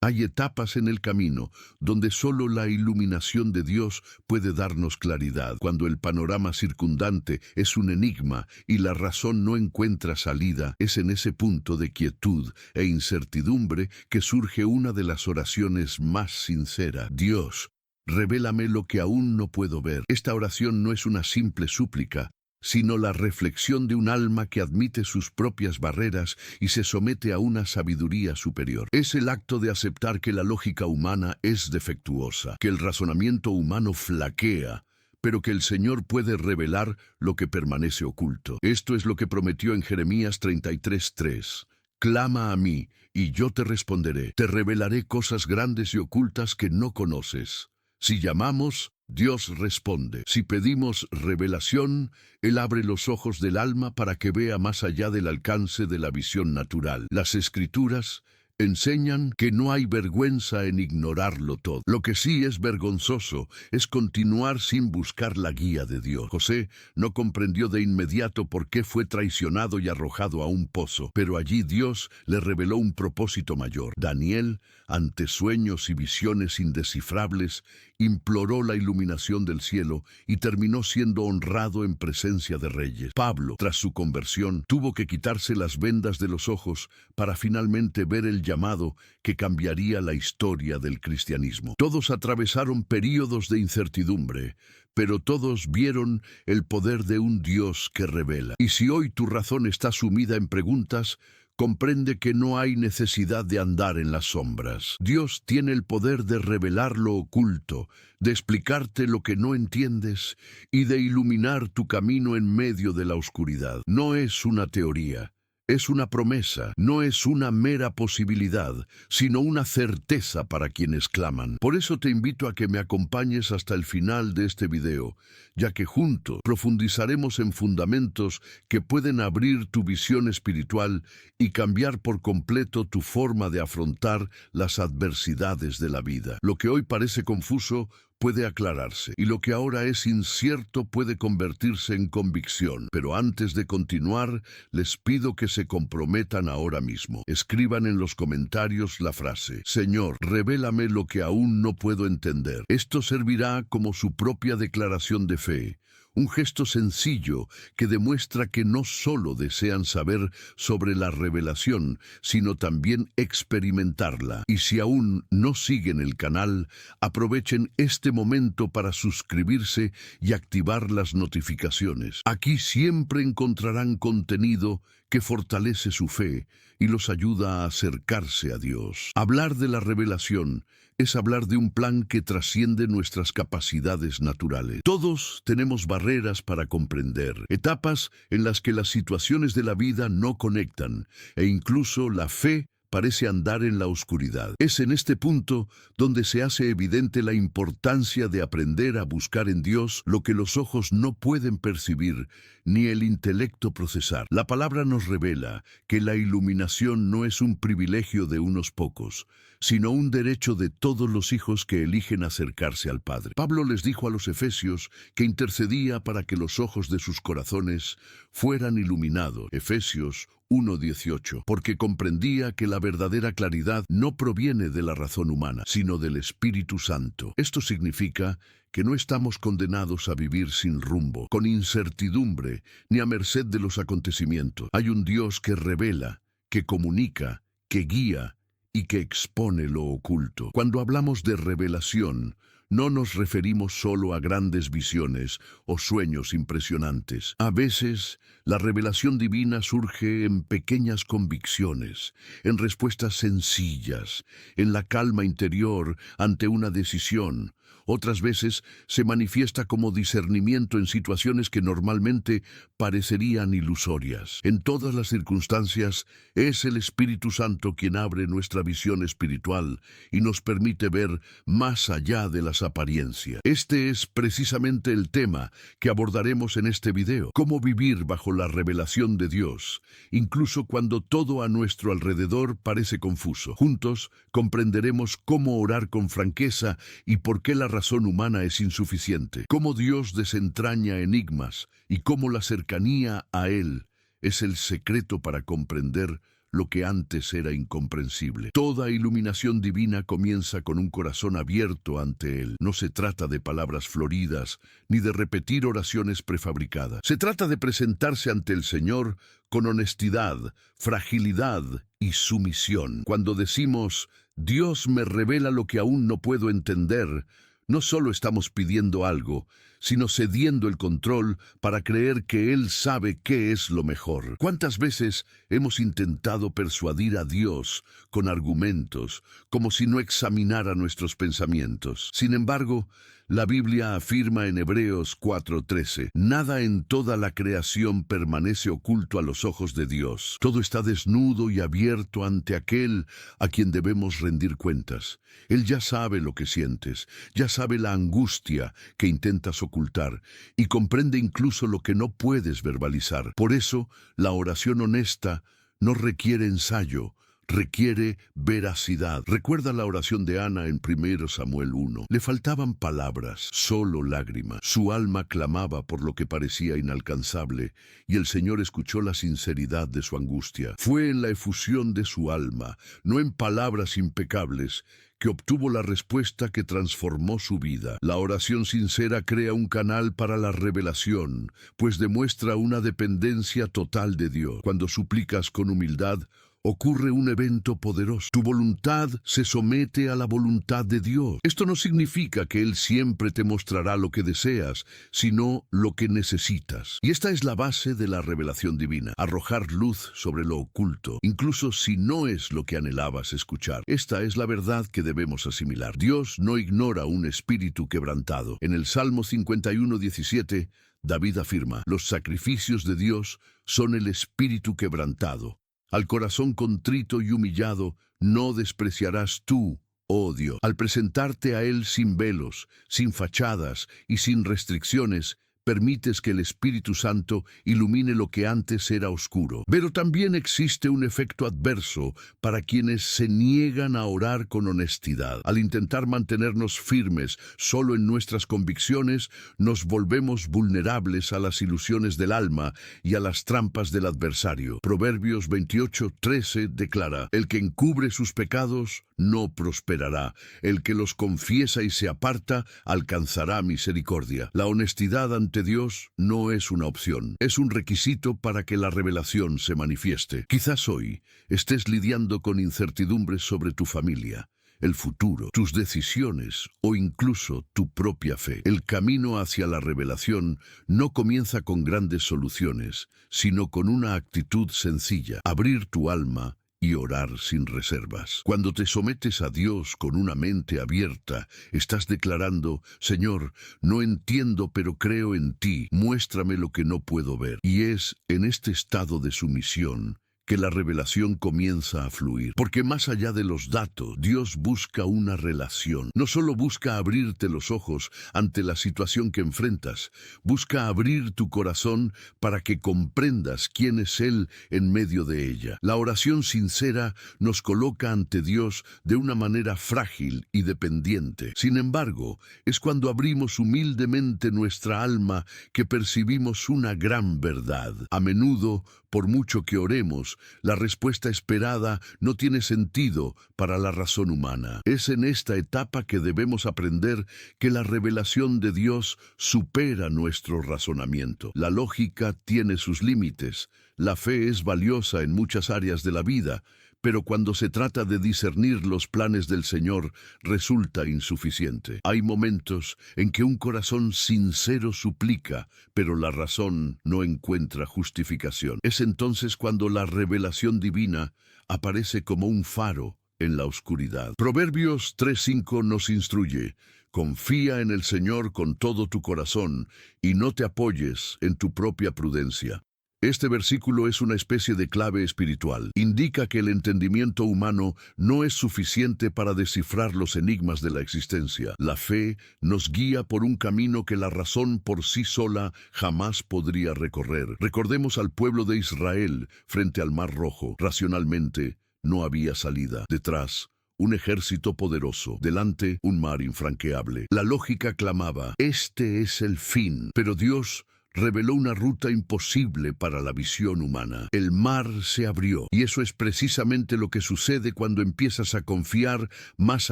Hay etapas en el camino donde solo la iluminación de Dios puede darnos claridad. Cuando el panorama circundante es un enigma y la razón no encuentra salida, es en ese punto de quietud e incertidumbre que surge una de las oraciones más sinceras. Dios, revélame lo que aún no puedo ver. Esta oración no es una simple súplica, sino la reflexión de un alma que admite sus propias barreras y se somete a una sabiduría superior. Es el acto de aceptar que la lógica humana es defectuosa, que el razonamiento humano flaquea, pero que el Señor puede revelar lo que permanece oculto. Esto es lo que prometió en Jeremías 33:3. Clama a mí, y yo te responderé. Te revelaré cosas grandes y ocultas que no conoces. Si llamamos, Dios responde. Si pedimos revelación, Él abre los ojos del alma para que vea más allá del alcance de la visión natural. Las Escrituras enseñan que no hay vergüenza en ignorarlo todo. Lo que sí es vergonzoso es continuar sin buscar la guía de Dios. José no comprendió de inmediato por qué fue traicionado y arrojado a un pozo, pero allí Dios le reveló un propósito mayor. Daniel, ante sueños y visiones indescifrables, imploró la iluminación del cielo y terminó siendo honrado en presencia de reyes. Pablo, tras su conversión, tuvo que quitarse las vendas de los ojos para finalmente ver el llamado que cambiaría la historia del cristianismo. Todos atravesaron períodos de incertidumbre, pero todos vieron el poder de un Dios que revela. Y si hoy tu razón está sumida en preguntas, comprende que no hay necesidad de andar en las sombras. Dios tiene el poder de revelar lo oculto, de explicarte lo que no entiendes y de iluminar tu camino en medio de la oscuridad. No es una teoría. Es una promesa, no es una mera posibilidad, sino una certeza para quienes claman. Por eso te invito a que me acompañes hasta el final de este video, ya que juntos profundizaremos en fundamentos que pueden abrir tu visión espiritual y cambiar por completo tu forma de afrontar las adversidades de la vida. Lo que hoy parece confuso puede aclararse, y lo que ahora es incierto puede convertirse en convicción. Pero antes de continuar, les pido que se comprometan ahora mismo. Escriban en los comentarios la frase: Señor, revélame lo que aún no puedo entender. Esto servirá como su propia declaración de fe. Un gesto sencillo que demuestra que no solo desean saber sobre la revelación, sino también experimentarla. Y si aún no siguen el canal, aprovechen este momento para suscribirse y activar las notificaciones. Aquí siempre encontrarán contenido que fortalece su fe y los ayuda a acercarse a Dios. Hablar de la revelación es hablar de un plan que trasciende nuestras capacidades naturales. Todos tenemos barreras para comprender, etapas en las que las situaciones de la vida no conectan, e incluso la fe parece andar en la oscuridad. Es en este punto donde se hace evidente la importancia de aprender a buscar en Dios lo que los ojos no pueden percibir, ni el intelecto procesar. La palabra nos revela que la iluminación no es un privilegio de unos pocos, sino un derecho de todos los hijos que eligen acercarse al Padre. Pablo les dijo a los efesios que intercedía para que los ojos de sus corazones fueran iluminados. Efesios 1:18, porque comprendía que la verdadera claridad no proviene de la razón humana, sino del Espíritu Santo. Esto significa que no estamos condenados a vivir sin rumbo, con incertidumbre, ni a merced de los acontecimientos. Hay un Dios que revela, que comunica, que guía y que expone lo oculto. Cuando hablamos de revelación, no nos referimos solo a grandes visiones o sueños impresionantes. A veces, la revelación divina surge en pequeñas convicciones, en respuestas sencillas, en la calma interior ante una decisión. Otras veces se manifiesta como discernimiento en situaciones que normalmente parecerían ilusorias. En todas las circunstancias, es el Espíritu Santo quien abre nuestra visión espiritual y nos permite ver más allá de las apariencias. Este es precisamente el tema que abordaremos en este video: cómo vivir bajo la revelación de Dios, incluso cuando todo a nuestro alrededor parece confuso. Juntos comprenderemos cómo orar con franqueza y por qué la razón humana es insuficiente, cómo Dios desentraña enigmas y cómo la cercanía a Él es el secreto para comprender lo que antes era incomprensible. Toda iluminación divina comienza con un corazón abierto ante Él. No se trata de palabras floridas, ni de repetir oraciones prefabricadas. Se trata de presentarse ante el Señor con honestidad, fragilidad y sumisión. Cuando decimos, Dios me revela lo que aún no puedo entender, no solo estamos pidiendo algo, sino cediendo el control para creer que Él sabe qué es lo mejor. ¿Cuántas veces hemos intentado persuadir a Dios con argumentos, como si no examinara nuestros pensamientos? Sin embargo, la Biblia afirma en Hebreos 4:13, nada en toda la creación permanece oculto a los ojos de Dios. Todo está desnudo y abierto ante aquel a quien debemos rendir cuentas. Él ya sabe lo que sientes, ya sabe la angustia que intentas ocultar y comprende incluso lo que no puedes verbalizar. Por eso, la oración honesta no requiere ensayo, requiere veracidad. Recuerda la oración de Ana en 1 Samuel 1. Le faltaban palabras, solo lágrimas. Su alma clamaba por lo que parecía inalcanzable, y el Señor escuchó la sinceridad de su angustia. Fue en la efusión de su alma, no en palabras impecables, que obtuvo la respuesta que transformó su vida. La oración sincera crea un canal para la revelación, pues demuestra una dependencia total de Dios. Cuando suplicas con humildad, ocurre un evento poderoso. Tu voluntad se somete a la voluntad de Dios. Esto no significa que Él siempre te mostrará lo que deseas, sino lo que necesitas. Y esta es la base de la revelación divina, arrojar luz sobre lo oculto, incluso si no es lo que anhelabas escuchar. Esta es la verdad que debemos asimilar. Dios no ignora un espíritu quebrantado. En el Salmo 51:17, David afirma, los sacrificios de Dios son el espíritu quebrantado. Al corazón contrito y humillado no despreciarás tú, oh Dios. Al presentarte a Él sin velos, sin fachadas y sin restricciones, permites que el Espíritu Santo ilumine lo que antes era oscuro. Pero también existe un efecto adverso para quienes se niegan a orar con honestidad. Al intentar mantenernos firmes solo en nuestras convicciones, nos volvemos vulnerables a las ilusiones del alma y a las trampas del adversario. Proverbios 28:13 declara, el que encubre sus pecados no prosperará. El que los confiesa y se aparta alcanzará misericordia. La honestidad ante Dios no es una opción, es un requisito para que la revelación se manifieste. Quizás hoy estés lidiando con incertidumbres sobre tu familia, el futuro, tus decisiones o incluso tu propia fe. El camino hacia la revelación no comienza con grandes soluciones, sino con una actitud sencilla, abrir tu alma y orar sin reservas. Cuando te sometes a Dios con una mente abierta, estás declarando, Señor, no entiendo pero creo en ti, muéstrame lo que no puedo ver. Y es en este estado de sumisión que la revelación comienza a fluir. Porque más allá de los datos, Dios busca una relación. No solo busca abrirte los ojos ante la situación que enfrentas, busca abrir tu corazón para que comprendas quién es Él en medio de ella. La oración sincera nos coloca ante Dios de una manera frágil y dependiente. Sin embargo, es cuando abrimos humildemente nuestra alma que percibimos una gran verdad. A menudo, por mucho que oremos, la respuesta esperada no tiene sentido para la razón humana. Es en esta etapa que debemos aprender que la revelación de Dios supera nuestro razonamiento. La lógica tiene sus límites. La fe es valiosa en muchas áreas de la vida, pero cuando se trata de discernir los planes del Señor, resulta insuficiente. Hay momentos en que un corazón sincero suplica, pero la razón no encuentra justificación. Es entonces cuando la revelación divina aparece como un faro en la oscuridad. Proverbios 3:5 nos instruye, confía en el Señor con todo tu corazón y no te apoyes en tu propia prudencia. Este versículo es una especie de clave espiritual. Indica que el entendimiento humano no es suficiente para descifrar los enigmas de la existencia. La fe nos guía por un camino que la razón por sí sola jamás podría recorrer. Recordemos al pueblo de Israel frente al Mar Rojo. Racionalmente, no había salida. Detrás, un ejército poderoso. Delante, un mar infranqueable. La lógica clamaba, este es el fin. Pero Dios reveló una ruta imposible para la visión humana. El mar se abrió, y eso es precisamente lo que sucede cuando empiezas a confiar más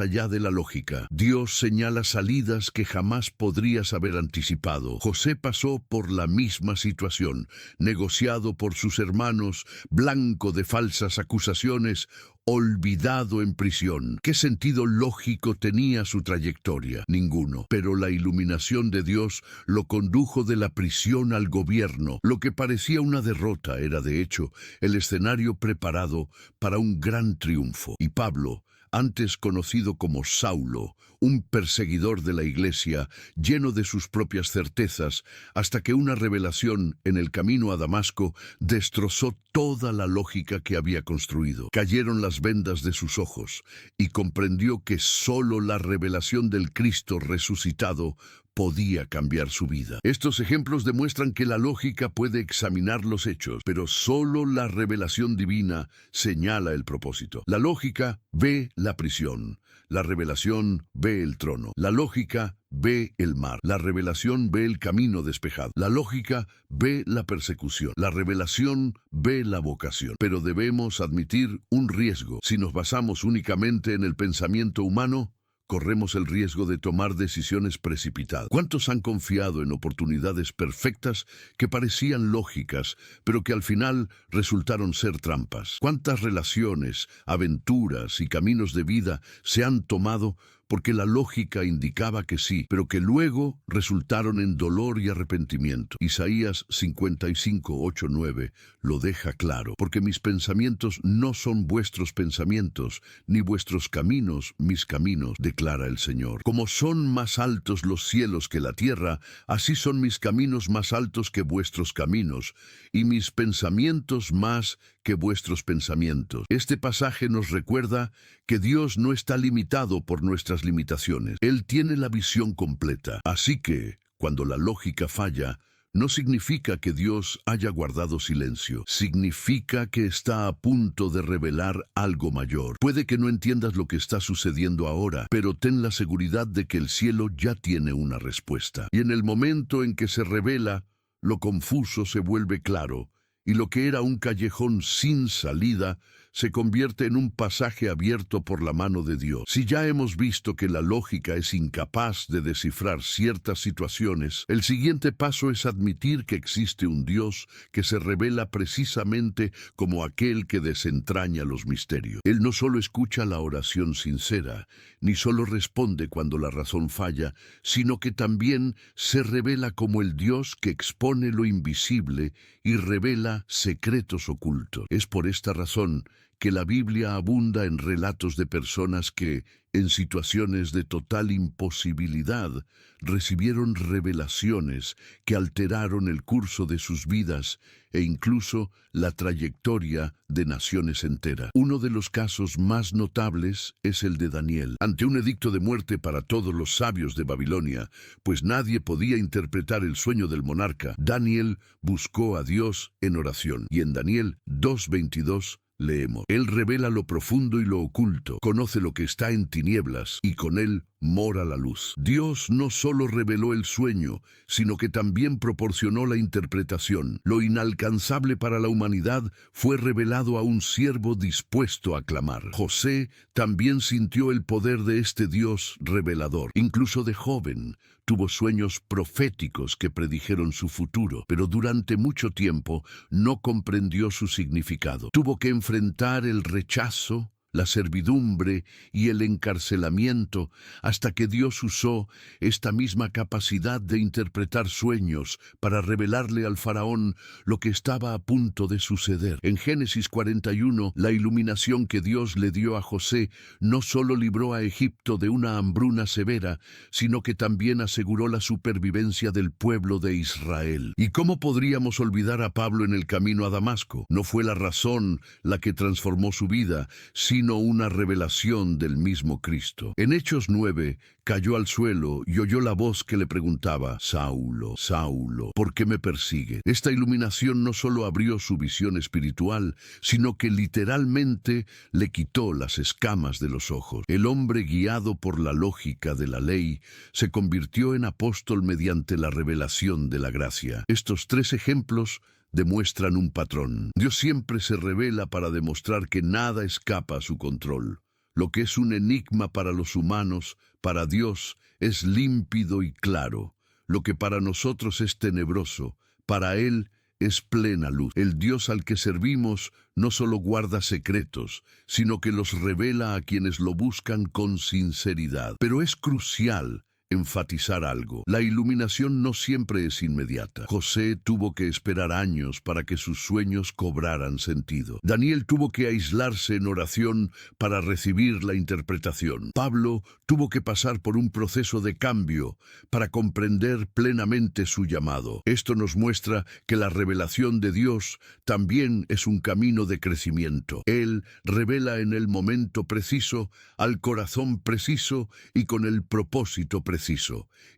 allá de la lógica. Dios señala salidas que jamás podrías haber anticipado. José pasó por la misma situación, negociado por sus hermanos, blanco de falsas acusaciones, olvidado en prisión. ¿Qué sentido lógico tenía su trayectoria? Ninguno. Pero la iluminación de Dios lo condujo de la prisión al gobierno. Lo que parecía una derrota era, de hecho, el escenario preparado para un gran triunfo. Y Pablo, antes conocido como Saulo, un perseguidor de la iglesia, lleno de sus propias certezas, hasta que una revelación en el camino a Damasco destrozó toda la lógica que había construido. Cayeron las vendas de sus ojos y comprendió que solo la revelación del Cristo resucitado podía cambiar su vida. Estos ejemplos demuestran que la lógica puede examinar los hechos, pero solo la revelación divina señala el propósito. La lógica ve la prisión, la revelación ve el trono. La lógica ve el mar, la revelación ve el camino despejado. La lógica ve la persecución, la revelación ve la vocación. Pero debemos admitir un riesgo. Si nos basamos únicamente en el pensamiento humano, corremos el riesgo de tomar decisiones precipitadas. ¿Cuántos han confiado en oportunidades perfectas que parecían lógicas, pero que al final resultaron ser trampas? ¿Cuántas relaciones, aventuras y caminos de vida se han tomado porque la lógica indicaba que sí, pero que luego resultaron en dolor y arrepentimiento? Isaías 55, 8, 9 lo deja claro. Porque mis pensamientos no son vuestros pensamientos, ni vuestros caminos mis caminos, declara el Señor. Como son más altos los cielos que la tierra, así son mis caminos más altos que vuestros caminos, y mis pensamientos más que vuestros pensamientos. Este pasaje nos recuerda que Dios no está limitado por nuestras limitaciones. Él tiene la visión completa. Así que, cuando la lógica falla, no significa que Dios haya guardado silencio. Significa que está a punto de revelar algo mayor. Puede que no entiendas lo que está sucediendo ahora, pero ten la seguridad de que el cielo ya tiene una respuesta. Y en el momento en que se revela, lo confuso se vuelve claro, y lo que era un callejón sin salida se convierte en un pasaje abierto por la mano de Dios. Si ya hemos visto que la lógica es incapaz de descifrar ciertas situaciones, el siguiente paso es admitir que existe un Dios que se revela precisamente como aquel que desentraña los misterios. Él no solo escucha la oración sincera, ni solo responde cuando la razón falla, sino que también se revela como el Dios que expone lo invisible y revela secretos ocultos. Es por esta razón que la Biblia abunda en relatos de personas que, en situaciones de total imposibilidad, recibieron revelaciones que alteraron el curso de sus vidas e incluso la trayectoria de naciones enteras. Uno de los casos más notables es el de Daniel. Ante un edicto de muerte para todos los sabios de Babilonia, pues nadie podía interpretar el sueño del monarca, Daniel buscó a Dios en oración. Y en Daniel 2:22 leemos: Él revela lo profundo y lo oculto, conoce lo que está en tinieblas, y con él mora la luz. Dios no solo reveló el sueño, sino que también proporcionó la interpretación. Lo inalcanzable para la humanidad fue revelado a un siervo dispuesto a clamar. José también sintió el poder de este Dios revelador. Incluso de joven, tuvo sueños proféticos que predijeron su futuro, pero durante mucho tiempo no comprendió su significado. Tuvo que enfrentar el rechazo, la servidumbre y el encarcelamiento, hasta que Dios usó esta misma capacidad de interpretar sueños para revelarle al faraón lo que estaba a punto de suceder. En Génesis 41, la iluminación que Dios le dio a José no solo libró a Egipto de una hambruna severa, sino que también aseguró la supervivencia del pueblo de Israel. ¿Y cómo podríamos olvidar a Pablo en el camino a Damasco? No fue la razón la que transformó su vida, sino sino una revelación del mismo Cristo. En Hechos 9, cayó al suelo y oyó la voz que le preguntaba: Saulo, Saulo, ¿por qué me persigue? Esta iluminación no solo abrió su visión espiritual, sino que literalmente le quitó las escamas de los ojos. El hombre, guiado por la lógica de la ley, se convirtió en apóstol mediante la revelación de la gracia. Estos tres ejemplos demuestran un patrón. Dios siempre se revela para demostrar que nada escapa a su control. Lo que es un enigma para los humanos, para Dios es límpido y claro. Lo que para nosotros es tenebroso, para Él es plena luz. El Dios al que servimos no solo guarda secretos, sino que los revela a quienes lo buscan con sinceridad. Pero es crucial enfatizar algo. La iluminación no siempre es inmediata. José tuvo que esperar años para que sus sueños cobraran sentido. Daniel tuvo que aislarse en oración para recibir la interpretación. Pablo tuvo que pasar por un proceso de cambio para comprender plenamente su llamado. Esto nos muestra que la revelación de Dios también es un camino de crecimiento. Él revela en el momento preciso, al corazón preciso y con el propósito preciso.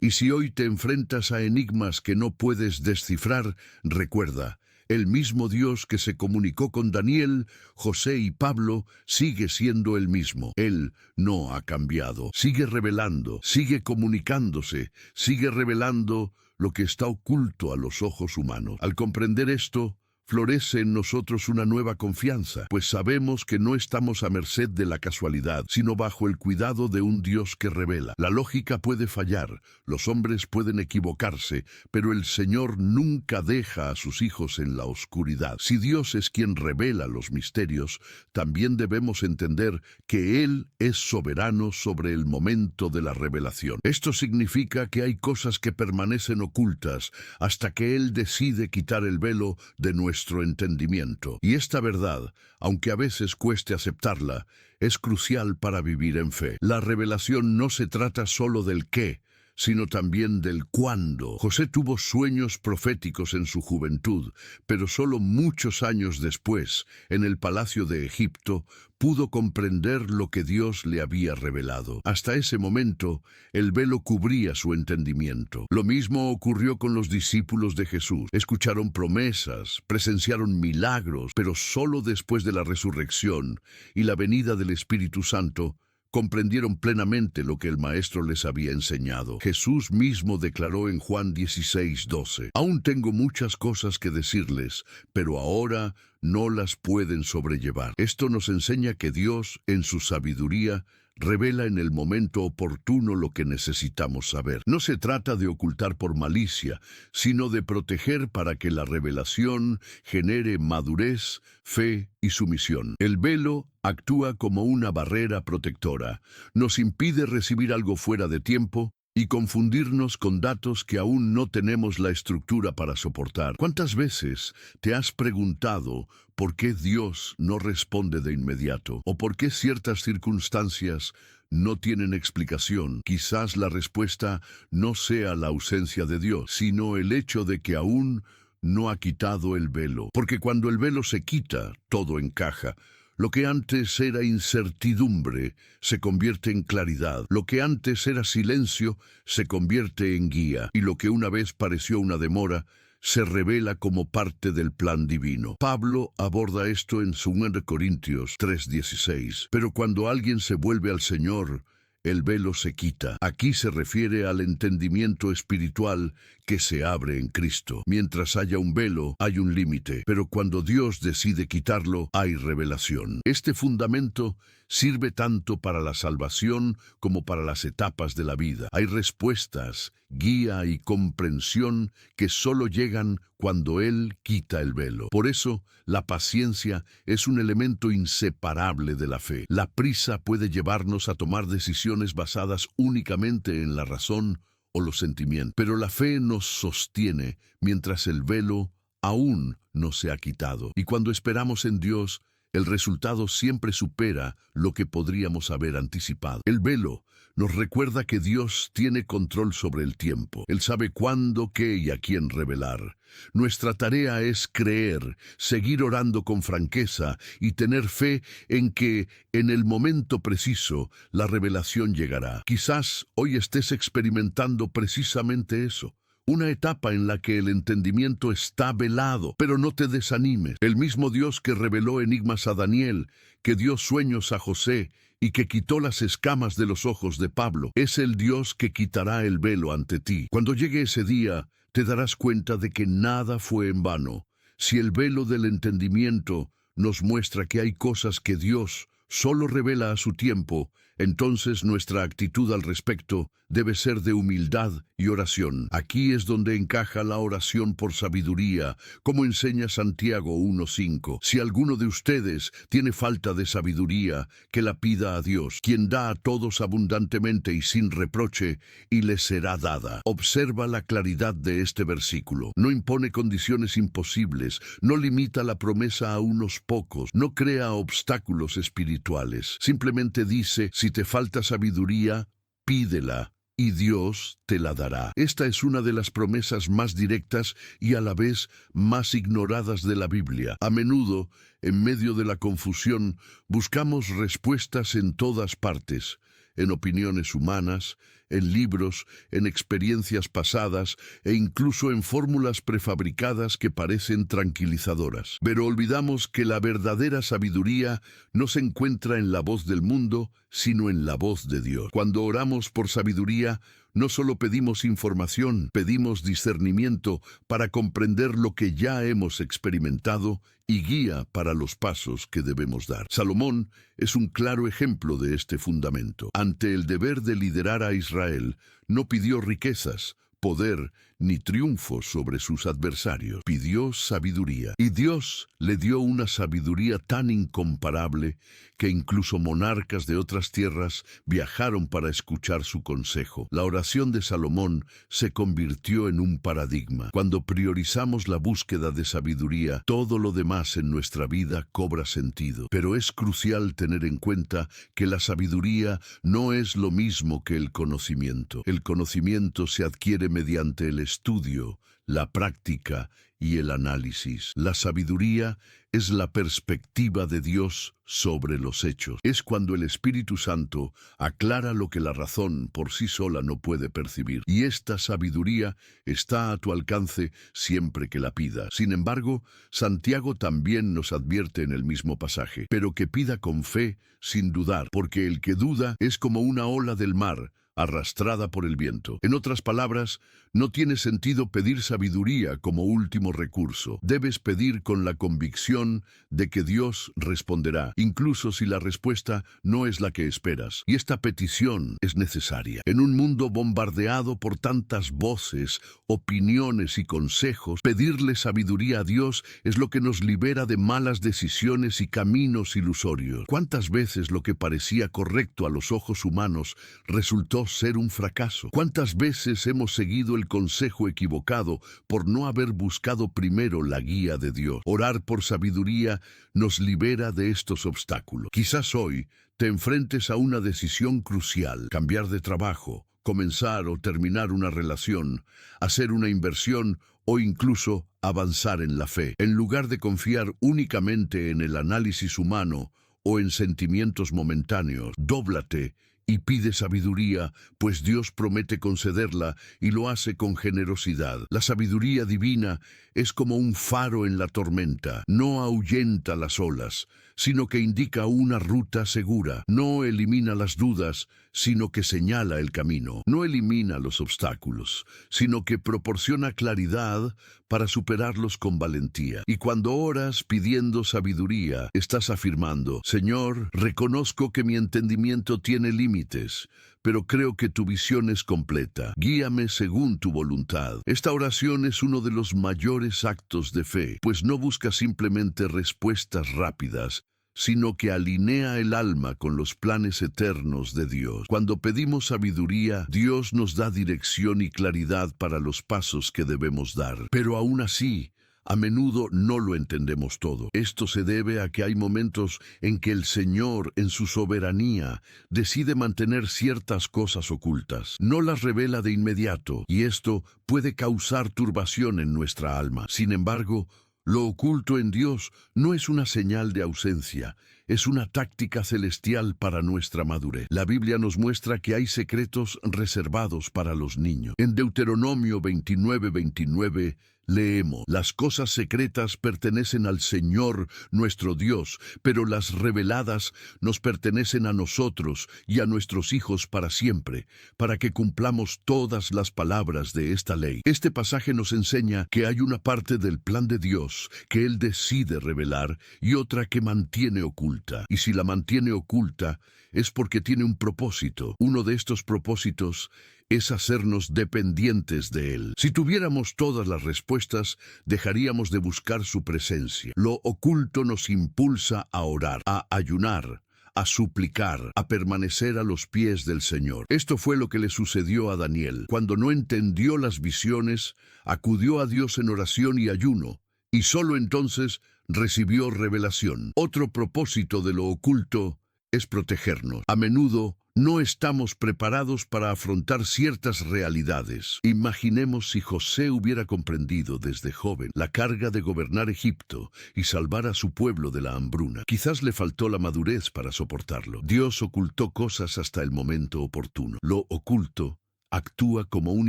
Y si hoy te enfrentas a enigmas que no puedes descifrar, recuerda: el mismo Dios que se comunicó con Daniel, José y Pablo sigue siendo el mismo. Él no ha cambiado. Sigue revelando, sigue comunicándose, sigue revelando lo que está oculto a los ojos humanos. Al comprender esto, florece en nosotros una nueva confianza, pues sabemos que no estamos a merced de la casualidad, sino bajo el cuidado de un Dios que revela. La lógica puede fallar, los hombres pueden equivocarse, pero el Señor nunca deja a sus hijos en la oscuridad. Si Dios es quien revela los misterios, también debemos entender que Él es soberano sobre el momento de la revelación. Esto significa que hay cosas que permanecen ocultas hasta que Él decide quitar el velo de nuestro entendimiento. Y esta verdad, aunque a veces cueste aceptarla, es crucial para vivir en fe. La revelación no se trata solo del qué, sino también del cuándo. José tuvo sueños proféticos en su juventud, pero solo muchos años después, en el palacio de Egipto, pudo comprender lo que Dios le había revelado. Hasta ese momento, el velo cubría su entendimiento. Lo mismo ocurrió con los discípulos de Jesús. Escucharon promesas, presenciaron milagros, pero solo después de la resurrección y la venida del Espíritu Santo, comprendieron plenamente lo que el Maestro les había enseñado. Jesús mismo declaró en Juan 16:12: «Aún tengo muchas cosas que decirles, pero ahora no las pueden sobrellevar». Esto nos enseña que Dios, en su sabiduría, revela en el momento oportuno lo que necesitamos saber. No se trata de ocultar por malicia, sino de proteger para que la revelación genere madurez, fe y sumisión. El velo actúa como una barrera protectora. Nos impide recibir algo fuera de tiempo y confundirnos con datos que aún no tenemos la estructura para soportar. ¿Cuántas veces te has preguntado por qué Dios no responde de inmediato? ¿O por qué ciertas circunstancias no tienen explicación? Quizás la respuesta no sea la ausencia de Dios, sino el hecho de que aún no ha quitado el velo. Porque cuando el velo se quita, todo encaja. Lo que antes era incertidumbre se convierte en claridad. Lo que antes era silencio se convierte en guía. Y lo que una vez pareció una demora se revela como parte del plan divino. Pablo aborda esto en 2 Corintios 3:16. Pero cuando alguien se vuelve al Señor, el velo se quita. Aquí se refiere al entendimiento espiritual que se abre en Cristo. Mientras haya un velo, hay un límite, pero cuando Dios decide quitarlo, hay revelación. Este fundamento sirve tanto para la salvación como para las etapas de la vida. Hay respuestas, guía y comprensión que solo llegan cuando Él quita el velo. Por eso, la paciencia es un elemento inseparable de la fe. La prisa puede llevarnos a tomar decisiones basadas únicamente en la razón o los sentimientos, pero la fe nos sostiene mientras el velo aún no se ha quitado. Y cuando esperamos en Dios, el resultado siempre supera lo que podríamos haber anticipado. El velo nos recuerda que Dios tiene control sobre el tiempo. Él sabe cuándo, qué y a quién revelar. Nuestra tarea es creer, seguir orando con franqueza y tener fe en que, en el momento preciso, la revelación llegará. Quizás hoy estés experimentando precisamente eso. Una etapa en la que el entendimiento está velado, pero no te desanimes. El mismo Dios que reveló enigmas a Daniel, que dio sueños a José y que quitó las escamas de los ojos de Pablo, es el Dios que quitará el velo ante ti. Cuando llegue ese día, te darás cuenta de que nada fue en vano. Si el velo del entendimiento nos muestra que hay cosas que Dios solo revela a su tiempo, entonces nuestra actitud al respecto debe ser de humildad y oración. Aquí es donde encaja la oración por sabiduría, como enseña Santiago 1:5. Si alguno de ustedes tiene falta de sabiduría, que la pida a Dios, quien da a todos abundantemente y sin reproche, y les será dada. Observa la claridad de este versículo. No impone condiciones imposibles, no limita la promesa a unos pocos, no crea obstáculos espirituales. Simplemente dice, si te falta sabiduría, pídela, y Dios te la dará. Esta es una de las promesas más directas y a la vez más ignoradas de la Biblia. A menudo, en medio de la confusión, buscamos respuestas en todas partes, en opiniones humanas, en libros, en experiencias pasadas e incluso en fórmulas prefabricadas que parecen tranquilizadoras. Pero olvidamos que la verdadera sabiduría no se encuentra en la voz del mundo, sino en la voz de Dios. Cuando oramos por sabiduría, no solo pedimos información, pedimos discernimiento para comprender lo que ya hemos experimentado y guía para los pasos que debemos dar. Salomón es un claro ejemplo de este fundamento. Ante el deber de liderar a Israel, no pidió riquezas, poder ni triunfos sobre sus adversarios. Pidió sabiduría. Y Dios le dio una sabiduría tan incomparable que incluso monarcas de otras tierras viajaron para escuchar su consejo. La oración de Salomón se convirtió en un paradigma. Cuando priorizamos la búsqueda de sabiduría, todo lo demás en nuestra vida cobra sentido. Pero es crucial tener en cuenta que la sabiduría no es lo mismo que el conocimiento. El conocimiento se adquiere mediante el estudio, la práctica y el análisis. La sabiduría es la perspectiva de Dios sobre los hechos. Es cuando el Espíritu Santo aclara lo que la razón por sí sola no puede percibir. Y esta sabiduría está a tu alcance siempre que la pidas. Sin embargo, Santiago también nos advierte en el mismo pasaje, pero que pida con fe, sin dudar, porque el que duda es como una ola del mar, arrastrada por el viento. En otras palabras, no tiene sentido pedir sabiduría como último recurso. Debes pedir con la convicción de que Dios responderá, incluso si la respuesta no es la que esperas. Y esta petición es necesaria. En un mundo bombardeado por tantas voces, opiniones y consejos, pedirle sabiduría a Dios es lo que nos libera de malas decisiones y caminos ilusorios. ¿Cuántas veces lo que parecía correcto a los ojos humanos resultó ser un fracaso? ¿Cuántas veces hemos seguido el consejo equivocado por no haber buscado primero la guía de Dios? Orar por sabiduría nos libera de estos obstáculos. Quizás hoy te enfrentes a una decisión crucial: cambiar de trabajo, comenzar o terminar una relación, hacer una inversión o incluso avanzar en la fe. En lugar de confiar únicamente en el análisis humano o en sentimientos momentáneos, dóblate y pide sabiduría, pues Dios promete concederla y lo hace con generosidad. La sabiduría divina es como un faro en la tormenta. No ahuyenta las olas, sino que indica una ruta segura. No elimina las dudas, sino que señala el camino. No elimina los obstáculos, sino que proporciona claridad para superarlos con valentía. Y cuando oras pidiendo sabiduría, estás afirmando: Señor, reconozco que mi entendimiento tiene límites, pero creo que tu visión es completa. Guíame según tu voluntad. Esta oración es uno de los mayores actos de fe, pues no busca simplemente respuestas rápidas, sino que alinea el alma con los planes eternos de Dios. Cuando pedimos sabiduría, Dios nos da dirección y claridad para los pasos que debemos dar. Pero aún así, A menudo no lo entendemos todo. Esto se debe a que hay momentos en que el Señor, en su soberanía, decide mantener ciertas cosas ocultas. No las revela de inmediato, y esto puede causar turbación en nuestra alma. Sin embargo, lo oculto en Dios no es una señal de ausencia, es una táctica celestial para nuestra madurez. La Biblia nos muestra que hay secretos reservados para los niños. En Deuteronomio 29:29 leemos: las cosas secretas pertenecen al Señor nuestro Dios, pero las reveladas nos pertenecen a nosotros y a nuestros hijos para siempre, para que cumplamos todas las palabras de esta ley. Este pasaje nos enseña que hay una parte del plan de Dios que Él decide revelar y otra que mantiene oculta. Y si la mantiene oculta, es porque tiene un propósito. Uno de estos propósitos es hacernos dependientes de Él. Si tuviéramos todas las respuestas, dejaríamos de buscar su presencia. Lo oculto nos impulsa a orar, a ayunar, a suplicar, a permanecer a los pies del Señor. Esto fue lo que le sucedió a Daniel. Cuando no entendió las visiones, acudió a Dios en oración y ayuno, y solo entonces recibió revelación. Otro propósito de lo oculto es protegernos. A menudo no estamos preparados para afrontar ciertas realidades. Imaginemos si José hubiera comprendido desde joven la carga de gobernar Egipto y salvar a su pueblo de la hambruna. Quizás le faltó la madurez para soportarlo. Dios ocultó cosas hasta el momento oportuno. Lo oculto actúa como un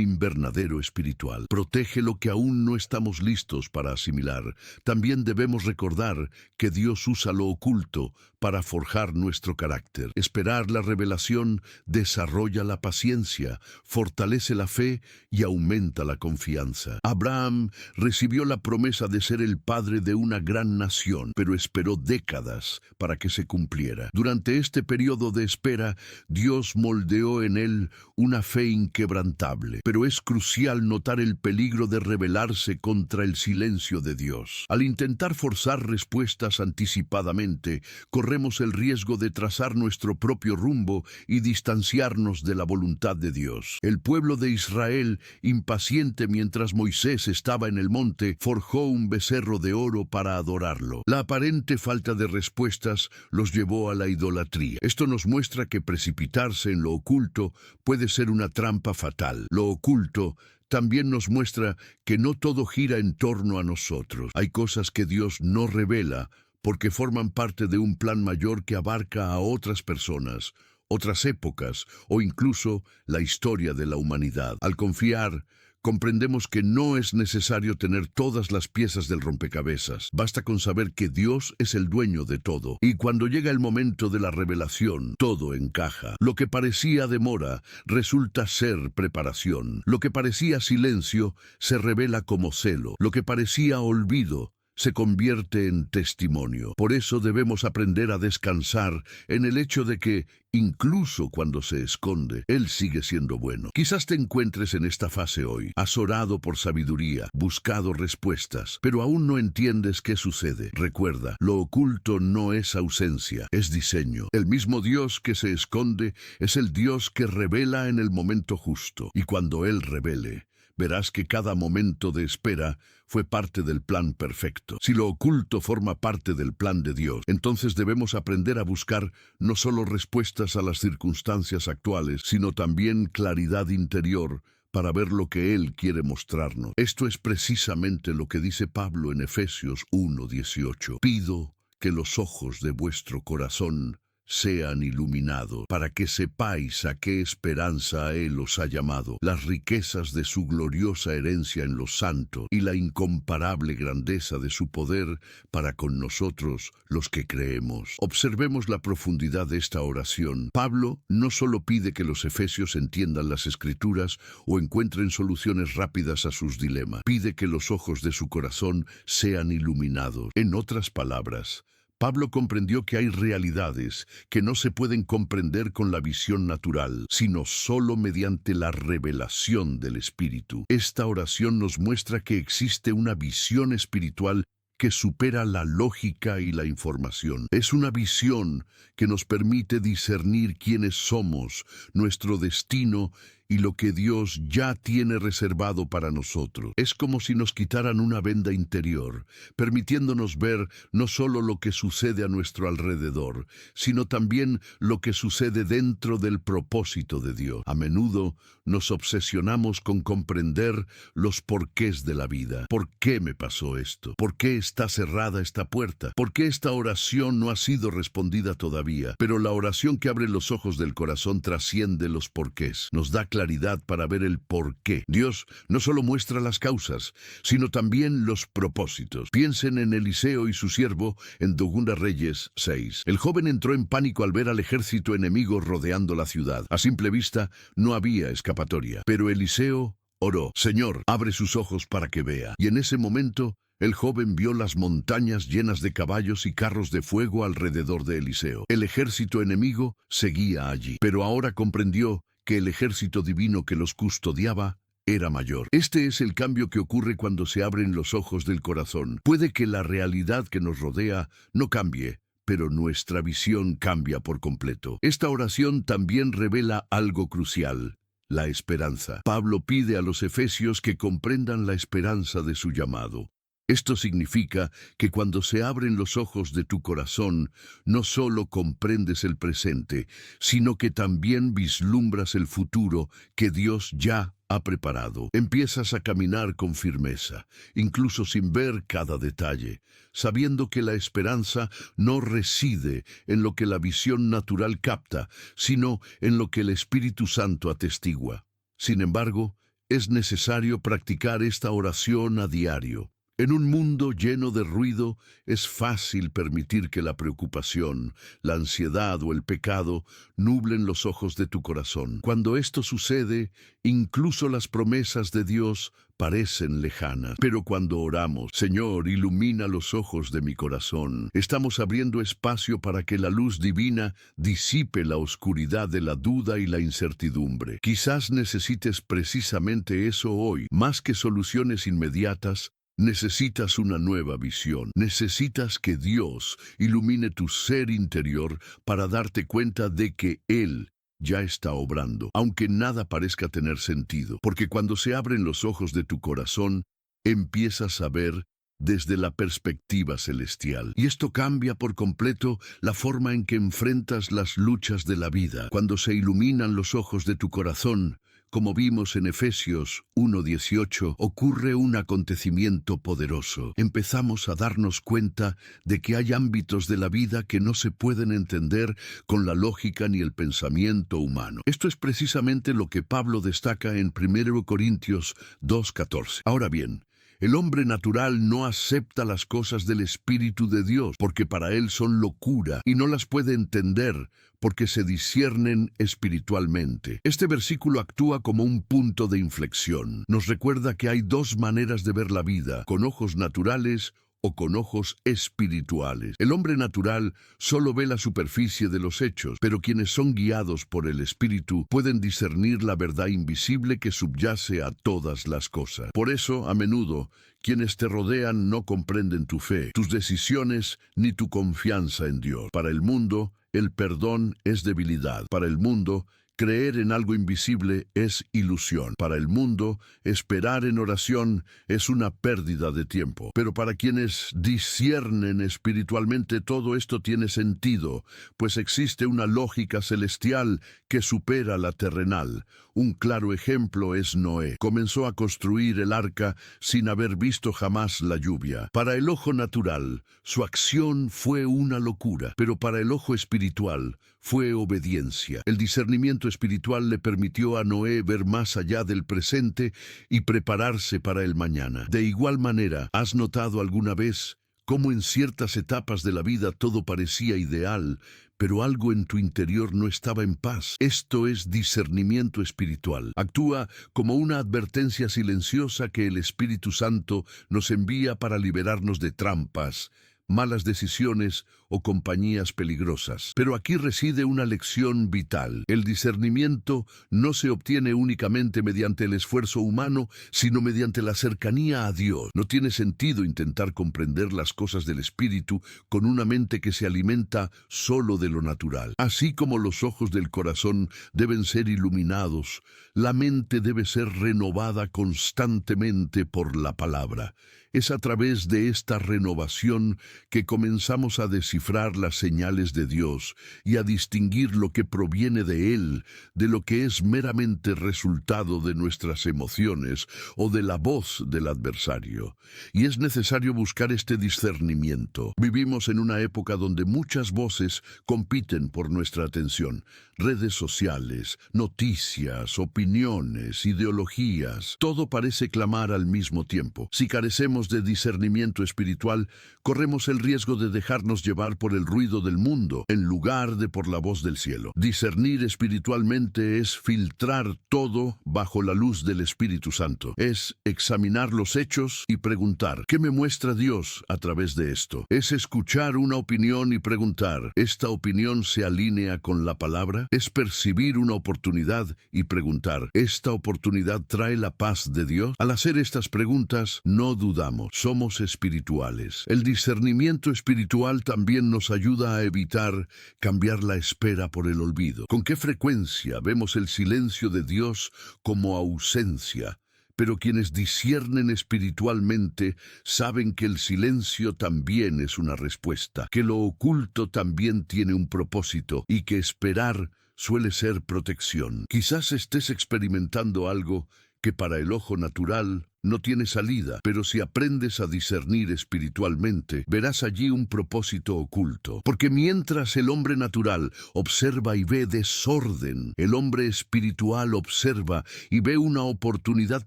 invernadero espiritual. Protege lo que aún no estamos listos para asimilar. También debemos recordar que Dios usa lo oculto para forjar nuestro carácter. Esperar la revelación desarrolla la paciencia, fortalece la fe y aumenta la confianza. Abraham recibió la promesa de ser el padre de una gran nación, pero esperó décadas para que se cumpliera. Durante este periodo de espera, Dios moldeó en él una fe inquebrantable, pero es crucial notar el peligro de rebelarse contra el silencio de Dios. Al intentar forzar respuestas anticipadamente, corremos el riesgo de trazar nuestro propio rumbo y distanciarnos de la voluntad de Dios. El pueblo de Israel, impaciente mientras Moisés estaba en el monte, forjó un becerro de oro para adorarlo. La aparente falta de respuestas los llevó a la idolatría. Esto nos muestra que precipitarse en lo oculto puede ser una trampa fatal. Lo oculto también nos muestra que no todo gira en torno a nosotros. Hay cosas que Dios no revela porque forman parte de un plan mayor que abarca a otras personas, otras épocas o incluso la historia de la humanidad. Al confiar, comprendemos que no es necesario tener todas las piezas del rompecabezas. Basta con saber que Dios es el dueño de todo. Y cuando llega el momento de la revelación, todo encaja. Lo que parecía demora resulta ser preparación. Lo que parecía silencio se revela como celo. Lo que parecía olvido se convierte en testimonio. Por eso debemos aprender a descansar en el hecho de que, incluso cuando se esconde, Él sigue siendo bueno. Quizás te encuentres en esta fase hoy. Has orado por sabiduría, buscado respuestas, pero aún no entiendes qué sucede. Recuerda, lo oculto no es ausencia, es diseño. El mismo Dios que se esconde es el Dios que revela en el momento justo. Y cuando Él revele, verás que cada momento de espera fue parte del plan perfecto. Si lo oculto forma parte del plan de Dios, entonces debemos aprender a buscar no solo respuestas a las circunstancias actuales, sino también claridad interior para ver lo que Él quiere mostrarnos. Esto es precisamente lo que dice Pablo en Efesios 1:18. Pido que los ojos de vuestro corazón sean iluminados, para que sepáis a qué esperanza Él os ha llamado, las riquezas de su gloriosa herencia en los santos y la incomparable grandeza de su poder para con nosotros los que creemos. Observemos la profundidad de esta oración. Pablo no solo pide que los efesios entiendan las Escrituras o encuentren soluciones rápidas a sus dilemas, pide que los ojos de su corazón sean iluminados. En otras palabras, Pablo comprendió que hay realidades que no se pueden comprender con la visión natural, sino solo mediante la revelación del Espíritu. Esta oración nos muestra que existe una visión espiritual que supera la lógica y la información. Es una visión que nos permite discernir quiénes somos, nuestro destino y lo que Dios ya tiene reservado para nosotros. Es como si nos quitaran una venda interior, permitiéndonos ver no solo lo que sucede a nuestro alrededor, sino también lo que sucede dentro del propósito de Dios. A menudo nos obsesionamos con comprender los porqués de la vida. ¿Por qué me pasó esto? ¿Por qué está cerrada esta puerta? ¿Por qué esta oración no ha sido respondida todavía? Pero la oración que abre los ojos del corazón trasciende los porqués. Nos da claridad para ver el porqué. Dios no solo muestra las causas, sino también los propósitos. Piensen en Eliseo y su siervo en 2 Reyes 6. El joven entró en pánico al ver al ejército enemigo rodeando la ciudad. A simple vista, no había escapatoria. Pero Eliseo oró: Señor, abre sus ojos para que vea. Y en ese momento, el joven vio las montañas llenas de caballos y carros de fuego alrededor de Eliseo. El ejército enemigo seguía allí, pero ahora comprendió que el ejército divino que los custodiaba era mayor. Este es el cambio que ocurre cuando se abren los ojos del corazón. Puede que la realidad que nos rodea no cambie, pero nuestra visión cambia por completo. Esta oración también revela algo crucial: la esperanza. Pablo pide a los efesios que comprendan la esperanza de su llamado. Esto significa que cuando se abren los ojos de tu corazón, no solo comprendes el presente, sino que también vislumbras el futuro que Dios ya ha preparado. Empiezas a caminar con firmeza, incluso sin ver cada detalle, sabiendo que la esperanza no reside en lo que la visión natural capta, sino en lo que el Espíritu Santo atestigua. Sin embargo, es necesario practicar esta oración a diario. En un mundo lleno de ruido, es fácil permitir que la preocupación, la ansiedad o el pecado nublen los ojos de tu corazón. Cuando esto sucede, incluso las promesas de Dios parecen lejanas. Pero cuando oramos: Señor, ilumina los ojos de mi corazón, estamos abriendo espacio para que la luz divina disipe la oscuridad de la duda y la incertidumbre. Quizás necesites precisamente eso hoy. Más que soluciones inmediatas, necesitas una nueva visión. Necesitas que Dios ilumine tu ser interior para darte cuenta de que Él ya está obrando, aunque nada parezca tener sentido. Porque cuando se abren los ojos de tu corazón, empiezas a ver desde la perspectiva celestial. Y esto cambia por completo la forma en que enfrentas las luchas de la vida. Cuando se iluminan los ojos de tu corazón, como vimos en Efesios 1:18, ocurre un acontecimiento poderoso. Empezamos a darnos cuenta de que hay ámbitos de la vida que no se pueden entender con la lógica ni el pensamiento humano. Esto es precisamente lo que Pablo destaca en 1 Corintios 2:14. Ahora bien, el hombre natural no acepta las cosas del Espíritu de Dios, porque para él son locura, y no las puede entender, porque se disciernen espiritualmente. Este versículo actúa como un punto de inflexión. Nos recuerda que hay dos maneras de ver la vida: con ojos naturales o con ojos espirituales. El hombre natural solo ve la superficie de los hechos, pero quienes son guiados por el Espíritu pueden discernir la verdad invisible que subyace a todas las cosas. Por eso, a menudo, quienes te rodean no comprenden tu fe, tus decisiones ni tu confianza en Dios. Para el mundo, el perdón es debilidad. Para el mundo, creer en algo invisible es ilusión. Para el mundo, esperar en oración es una pérdida de tiempo. Pero para quienes disciernen espiritualmente, todo esto tiene sentido, pues existe una lógica celestial que supera la terrenal. Un claro ejemplo es Noé. Comenzó a construir el arca sin haber visto jamás la lluvia. Para el ojo natural, su acción fue una locura, pero para el ojo espiritual fue obediencia. El discernimiento espiritual le permitió a Noé ver más allá del presente y prepararse para el mañana. De igual manera, ¿has notado alguna vez cómo en ciertas etapas de la vida todo parecía ideal, pero algo en tu interior no estaba en paz? Esto es discernimiento espiritual. Actúa como una advertencia silenciosa que el Espíritu Santo nos envía para liberarnos de trampas, malas decisiones o compañías peligrosas. Pero aquí reside una lección vital. El discernimiento no se obtiene únicamente mediante el esfuerzo humano, sino mediante la cercanía a Dios. No tiene sentido intentar comprender las cosas del Espíritu con una mente que se alimenta solo de lo natural. Así como los ojos del corazón deben ser iluminados, la mente debe ser renovada constantemente por la palabra. Es a través de esta renovación que comenzamos a descifrar las señales de Dios y a distinguir lo que proviene de Él, de lo que es meramente resultado de nuestras emociones o de la voz del adversario. Y es necesario buscar este discernimiento. Vivimos en una época donde muchas voces compiten por nuestra atención. Redes sociales, noticias, opiniones, ideologías, todo parece clamar al mismo tiempo. Si carecemos de discernimiento espiritual, corremos el riesgo de dejarnos llevar por el ruido del mundo, en lugar de por la voz del cielo. Discernir espiritualmente es filtrar todo bajo la luz del Espíritu Santo. Es examinar los hechos y preguntar, ¿qué me muestra Dios a través de esto? Es escuchar una opinión y preguntar, ¿esta opinión se alinea con la palabra? Es percibir una oportunidad y preguntar, ¿esta oportunidad trae la paz de Dios? Al hacer estas preguntas, no dudamos, somos espirituales. El discernimiento espiritual también nos ayuda a evitar cambiar la espera por el olvido. ¿Con qué frecuencia vemos el silencio de Dios como ausencia? Pero quienes disciernen espiritualmente saben que el silencio también es una respuesta, que lo oculto también tiene un propósito y que esperar suele ser protección. Quizás estés experimentando algo que para el ojo natural no tiene salida, pero si aprendes a discernir espiritualmente, verás allí un propósito oculto. Porque mientras el hombre natural observa y ve desorden, el hombre espiritual observa y ve una oportunidad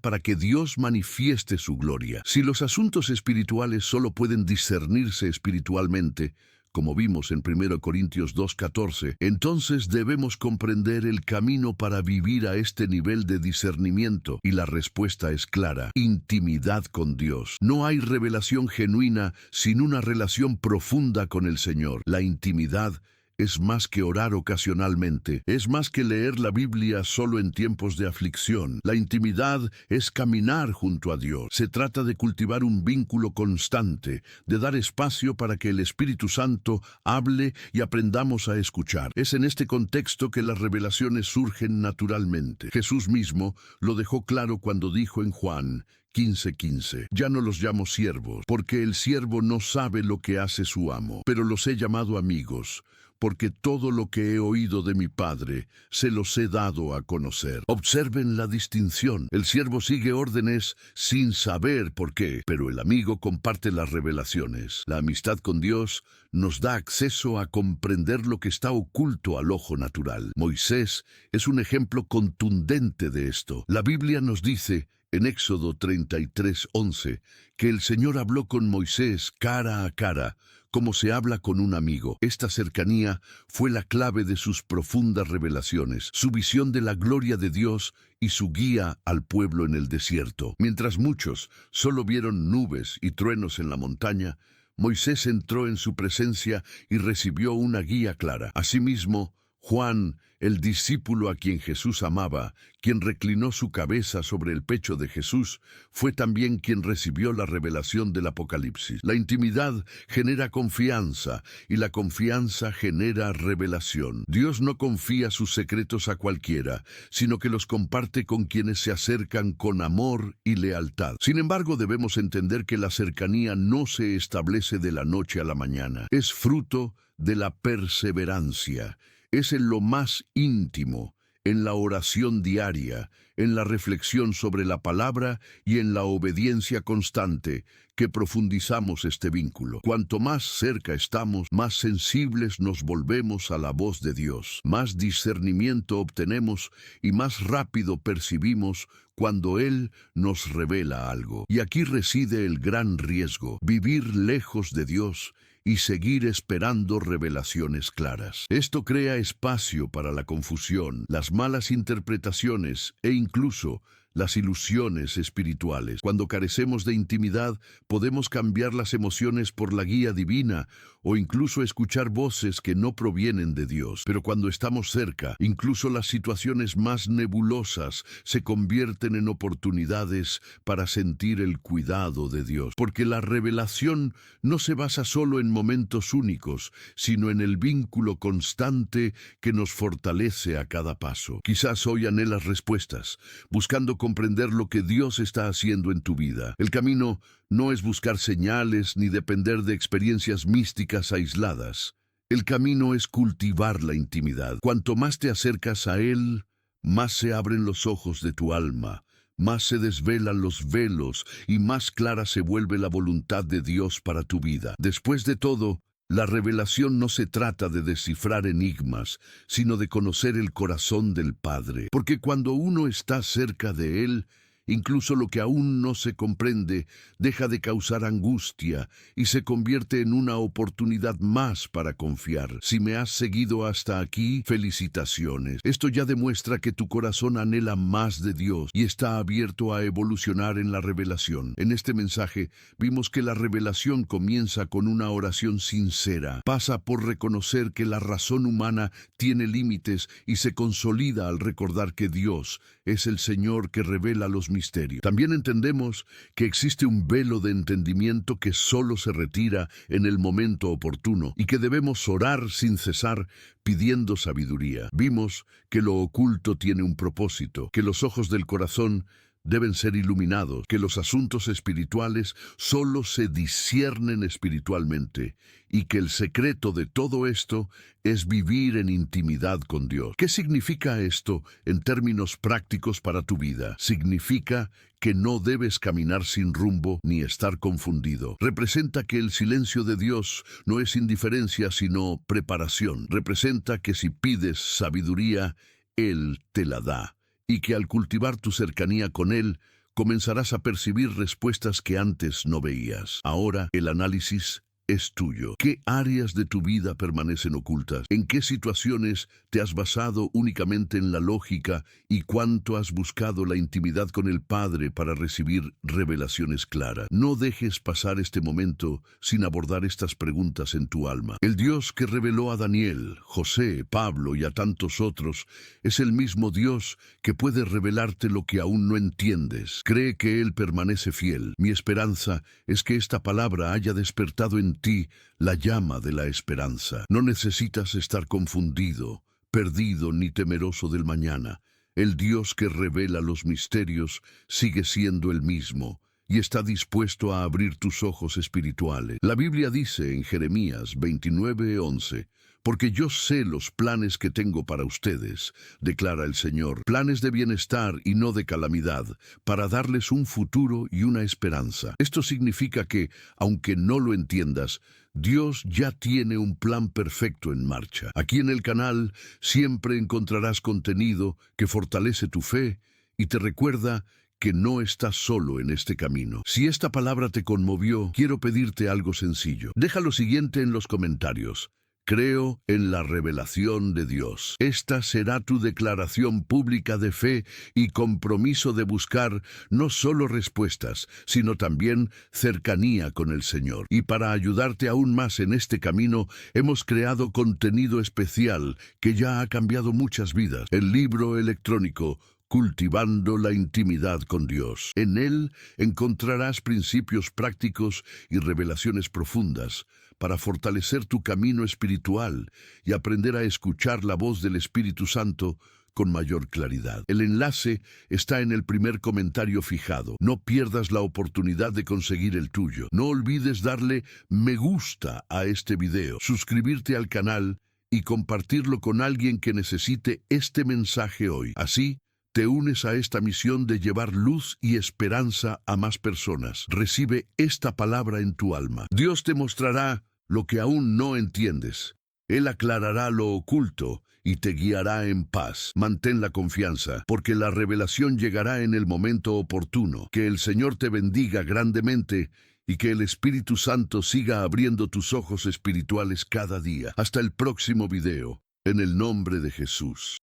para que Dios manifieste su gloria. Si los asuntos espirituales solo pueden discernirse espiritualmente, como vimos en 1 Corintios 2:14, entonces debemos comprender el camino para vivir a este nivel de discernimiento, y la respuesta es clara: intimidad con Dios. No hay revelación genuina sin una relación profunda con el Señor. La intimidad es más que orar ocasionalmente, es más que leer la Biblia solo en tiempos de aflicción. La intimidad es caminar junto a Dios. Se trata de cultivar un vínculo constante, de dar espacio para que el Espíritu Santo hable y aprendamos a escuchar. Es en este contexto que las revelaciones surgen naturalmente. Jesús mismo lo dejó claro cuando dijo en Juan 15:15, ya no los llamo siervos, porque el siervo no sabe lo que hace su amo, pero los he llamado amigos, porque todo lo que he oído de mi Padre se los he dado a conocer. Observen la distinción. El siervo sigue órdenes sin saber por qué, pero el amigo comparte las revelaciones. La amistad con Dios nos da acceso a comprender lo que está oculto al ojo natural. Moisés es un ejemplo contundente de esto. La Biblia nos dice en Éxodo 33:11, que el Señor habló con Moisés cara a cara, como se habla con un amigo. Esta cercanía fue la clave de sus profundas revelaciones, su visión de la gloria de Dios y su guía al pueblo en el desierto. Mientras muchos solo vieron nubes y truenos en la montaña, Moisés entró en su presencia y recibió una guía clara. Asimismo, Juan, el discípulo a quien Jesús amaba, quien reclinó su cabeza sobre el pecho de Jesús, fue también quien recibió la revelación del Apocalipsis. La intimidad genera confianza y la confianza genera revelación. Dios no confía sus secretos a cualquiera, sino que los comparte con quienes se acercan con amor y lealtad. Sin embargo, debemos entender que la cercanía no se establece de la noche a la mañana. Es fruto de la perseverancia. Es en lo más íntimo, en la oración diaria, en la reflexión sobre la palabra y en la obediencia constante que profundizamos este vínculo. Cuanto más cerca estamos, más sensibles nos volvemos a la voz de Dios, más discernimiento obtenemos y más rápido percibimos cuando Él nos revela algo. Y aquí reside el gran riesgo: vivir lejos de Dios y seguir esperando revelaciones claras. Esto crea espacio para la confusión, las malas interpretaciones e incluso las ilusiones espirituales. Cuando carecemos de intimidad, podemos cambiar las emociones por la guía divina o incluso escuchar voces que no provienen de Dios. Pero cuando estamos cerca, incluso las situaciones más nebulosas se convierten en oportunidades para sentir el cuidado de Dios. Porque la revelación no se basa solo en momentos únicos, sino en el vínculo constante que nos fortalece a cada paso. Quizás hoy anhelas respuestas, buscando comprender lo que Dios está haciendo en tu vida. El camino no es buscar señales ni depender de experiencias místicas aisladas. El camino es cultivar la intimidad. Cuanto más te acercas a Él, más se abren los ojos de tu alma, más se desvelan los velos y más clara se vuelve la voluntad de Dios para tu vida. Después de todo, la revelación no se trata de descifrar enigmas, sino de conocer el corazón del Padre. Porque cuando uno está cerca de Él, incluso lo que aún no se comprende deja de causar angustia y se convierte en una oportunidad más para confiar. Si me has seguido hasta aquí, felicitaciones. Esto ya demuestra que tu corazón anhela más de Dios y está abierto a evolucionar en la revelación. En este mensaje vimos que la revelación comienza con una oración sincera. Pasa por reconocer que la razón humana tiene límites y se consolida al recordar que Dios es el Señor que revela los misterios. También entendemos que existe un velo de entendimiento que solo se retira en el momento oportuno y que debemos orar sin cesar pidiendo sabiduría. Vimos que lo oculto tiene un propósito, que los ojos del corazón deben ser iluminados, que los asuntos espirituales solo se disciernen espiritualmente y que el secreto de todo esto es vivir en intimidad con Dios. ¿Qué significa esto en términos prácticos para tu vida? Significa que no debes caminar sin rumbo ni estar confundido. Representa que el silencio de Dios no es indiferencia, sino preparación. Representa que si pides sabiduría, Él te la da. Y que al cultivar tu cercanía con Él, comenzarás a percibir respuestas que antes no veías. Ahora, el análisis es tuyo. ¿Qué áreas de tu vida permanecen ocultas? ¿En qué situaciones te has basado únicamente en la lógica y cuánto has buscado la intimidad con el Padre para recibir revelaciones claras? No dejes pasar este momento sin abordar estas preguntas en tu alma. El Dios que reveló a Daniel, José, Pablo y a tantos otros es el mismo Dios que puede revelarte lo que aún no entiendes. Cree que Él permanece fiel. Mi esperanza es que esta palabra haya despertado en ti la llama de la esperanza. No necesitas estar confundido, perdido ni temeroso del mañana. El Dios que revela los misterios sigue siendo el mismo y está dispuesto a abrir tus ojos espirituales. La Biblia dice en Jeremías 29:11, porque yo sé los planes que tengo para ustedes, declara el Señor, planes de bienestar y no de calamidad, para darles un futuro y una esperanza. Esto significa que, aunque no lo entiendas, Dios ya tiene un plan perfecto en marcha. Aquí en el canal siempre encontrarás contenido que fortalece tu fe y te recuerda que no estás solo en este camino. Si esta palabra te conmovió, quiero pedirte algo sencillo. Deja lo siguiente en los comentarios. Creo en la revelación de Dios. Esta será tu declaración pública de fe y compromiso de buscar no solo respuestas, sino también cercanía con el Señor. Y para ayudarte aún más en este camino, hemos creado contenido especial que ya ha cambiado muchas vidas. El libro electrónico Cultivando la intimidad con Dios. En él encontrarás principios prácticos y revelaciones profundas para fortalecer tu camino espiritual y aprender a escuchar la voz del Espíritu Santo con mayor claridad. El enlace está en el primer comentario fijado. No pierdas la oportunidad de conseguir el tuyo. No olvides darle me gusta a este video, suscribirte al canal y compartirlo con alguien que necesite este mensaje hoy. Así, te unes a esta misión de llevar luz y esperanza a más personas. Recibe esta palabra en tu alma. Dios te mostrará lo que aún no entiendes. Él aclarará lo oculto y te guiará en paz. Mantén la confianza, porque la revelación llegará en el momento oportuno. Que el Señor te bendiga grandemente y que el Espíritu Santo siga abriendo tus ojos espirituales cada día. Hasta el próximo video, en el nombre de Jesús.